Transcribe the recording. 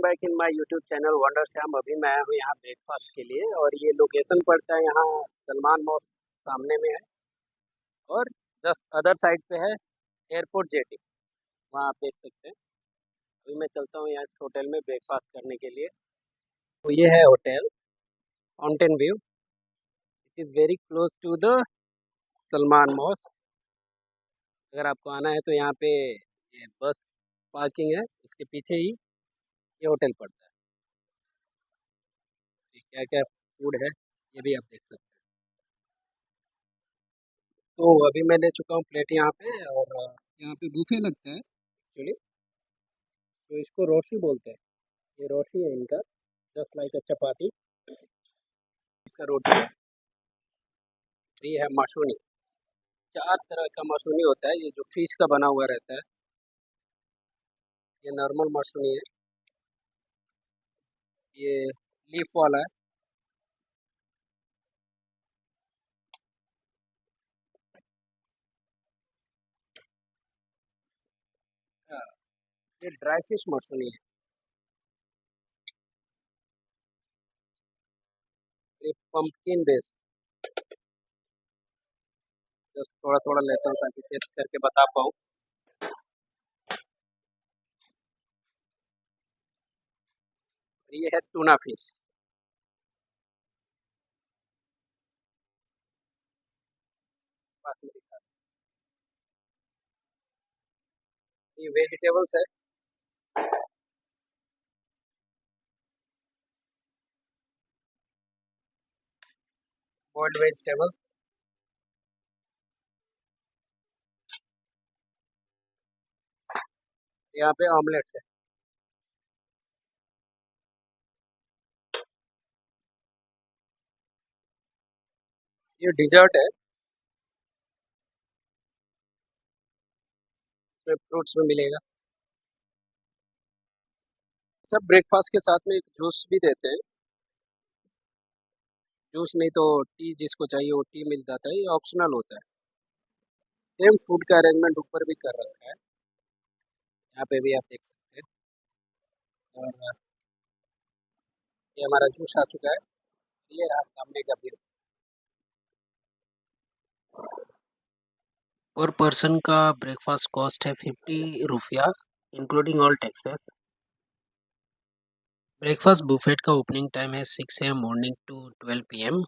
Back in my YouTube channel wonder Shyam. अभी मैं आया हूँ यहाँ ब्रेकफास्ट के लिए और ये लोकेशन पड़ता है यहाँ सलमान मॉस्क सामने में है और जस्ट अदर साइड पे है एयरपोर्ट जेटी। वहाँ आप देख सकते हैं। अभी मैं चलता हूँ यहाँ इस होटल में ब्रेकफास्ट करने के लिए। तो ये है hotel mountain view. It is very close to the Salman mosque. अगर आपको आना है तो यहाँ पे ये बस पार्किंग है, उसके पीछे ही ये होटल पड़ता है। क्या क्या फूड है ये भी आप देख सकते हैं। तो अभी मैं ले चुका हूँ प्लेट यहाँ पे और यहाँ पे बूफे लगता है एक्चुअली। तो इसको रोटी बोलते हैं। ये रोटी है इनका, जस्ट लाइक अ चपाती का रोटी है। ये है माशूनी। 4 तरह का माशूनी होता है। ये जो फिश का बना हुआ रहता है ये नॉर्मल माशूनी है। ये लीफ वाला है। हाँ, ये ड्राई फिश माशूनी है। ये पंपकिन बेस्ड। जस्ट थोड़ा थोड़ा लेता हूँ ताकि टेस्ट करके बता पाऊँ। ये है टूना फिश। पास में दिखा। ये वेजिटेबल्स है। Boiled vegetable. यहाँ पे ऑमलेट्स है। ये डिजर्ट है। इसमें फ्रूट्स में मिलेगा। सब ब्रेकफास्ट के साथ में एक जूस भी देते हैं। जूस नहीं तो टी, जिसको चाहिए वो टी मिल जाता है। ये ऑप्शनल होता है। सेम फूड का अरेंजमेंट ऊपर भी कर रखा है। यहाँ पे भी आप देख सकते हैं। और ये हमारा जूस आ चुका है। ये रहा सामने का व्यू। पर पर्सन का ब्रेकफास्ट कॉस्ट है 50 रुपया including all taxes. Breakfast Buffett का ओपनिंग टाइम है 6 AM मॉर्निंग टू 12 PM।